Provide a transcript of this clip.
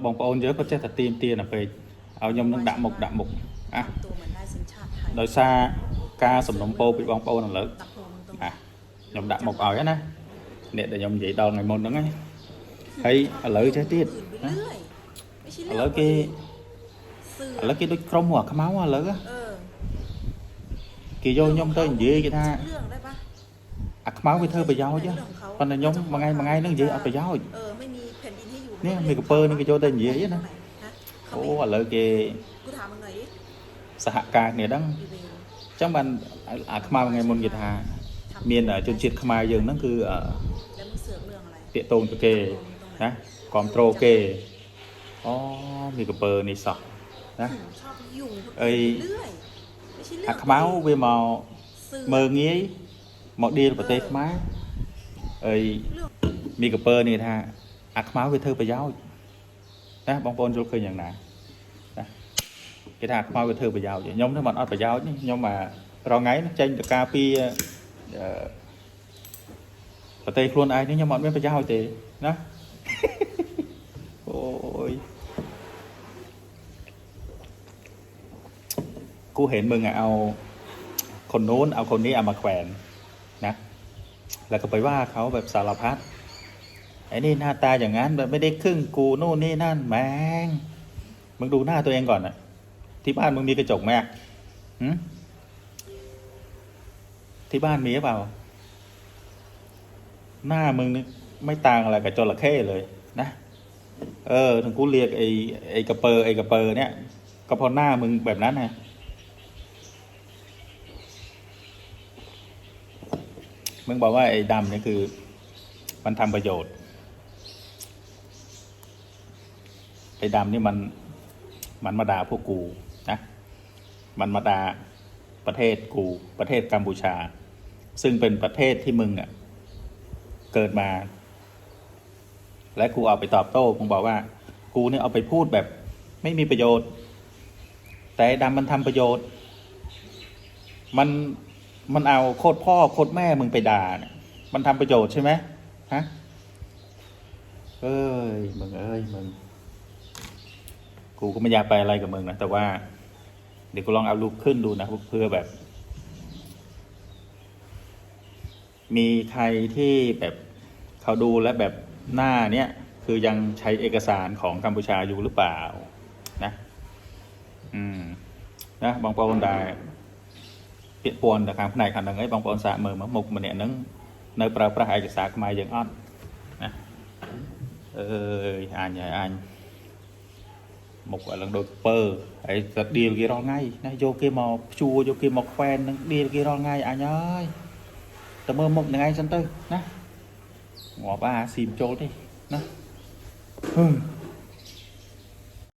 บองปอนเยอะก็จะตัดตีมเตียนไปเอายมนั่งดักหมกอ่ะตัวเหมือนได้สัญชาติไทยโดยซากาสมนมโปไปบองปอนนั่นเลยตับโหมตรงอ่ะยมดักหมกเอาáนะเนี่ยแต่ยมvậy đòn ngày môn đó ngay hay ở lợi trái tiết เรื่อยไม่ใช่เรื่ ở อง lợi เสื kia อ ở lợi kia đôi crom hoặc cái máu ở lợi á เออ kỳ vô nhom tới gì vậy ta เรื่องได้ปะ à cái máu với thơ bà giáo chứ còn là nhom mà ngay nó gì ở bà giáo เออไม่มีแผ่นดินให้อยู่ nè mày cái pơ nó cái vô tới gì vậy nè เขาไม่ ô ở lợi kia กูถามมึงหน่อยดิ xã hạ ca này đắng อีเวล chắc bạn à cái máu ngày môn gì ta miền ở trên chiết khmer dương nó cứ แล้วมึงเสือกเรื่องอะไร tiệ tôn cho kê nè còn trô kê ô mày cái pơ này sọ nè ชอบยุ่ง เอ้ย เรื่อยไม่ใช่เรื่ à cái máu với màu เสือ mơงี้một đi vào tây má ơi mi cặp pơ này tha ác máu với thơ bà giáo đó bong bôn rồi khơi nhận nè cái thà máu với thơ bà giáo vậy nhóm nó bọn bà giáo nhé nhưng mà rau ngáy nó tranh được cà pi và tây luôn ai nhưng bọn bên bà giáo thì đó ôiกูเห็นมึงอ่ะเอาคนโน้นเอาคนนี้เอามาแขวนนะแล้วก็ไปว่าเขาแบบสารพัดไอ้นี่หน้าตาอย่างนั้นแบบไม่ได้ครึ่งกูโน่นนี่นั่นแมงมึงดูหน้าตัวเองก่อนอ่ะที่บ้านมึงมีกระจกไหมหืมที่บ้านมีหรือเปล่าหน้ามึงนี่ไม่ต่างอะไรกับจระเข้เลยนะถึงกูเรียกไอ้กระเปอร์เนี่ยก็เพราะหน้ามึงแบบนั้นไงมึงบอกว่าไอ้ดำนี่คือมันทำประโยชน์ไอ้ดำนี่มันมาด่าพวกกูนะมันมาด่าประเทศกูประเทศกัมพูชาซึ่งเป็นประเทศที่มึงอ่ะเกิดมาและกูเอาไปตอบโต้มึงบอกว่ากูเนี่ยเอาไปพูดแบบไม่มีประโยชน์แต่ไอ้ดำมันทำประโยชน์มันเอาโคตรพ่อโคตรแม่มึงไปด่าเนี่ยมันทำประโยชน์ใช่ไหมฮะเอ้ยมึงกูก็ไม่อยากไปอะไรกับมึงนะแต่ว่าเดี๋ยวกูลองเอารูปขึ้นดูนะเพื่อแบบ มีใครที่แบบเขาดูและแบบหน้าเนี้ยคือยังใช้เอกสารของกัมพูชาอยู่หรือเปล่านะนะบางปอนได้เปียกปนแต่คำขนาดขนาดนี้บางปอนสะมือมาหมกมันเนี่ยนั้นในประเอกสารขมายอย่างอ่อนนะanh một gọi là đôi pơ ấy điều kia ro ngay này vô kia mò chua vô kia mò khoen điều kia ro ngay anh ơi tao mơ một ngày sân tư nè ngõ ba xìm trốn đi nè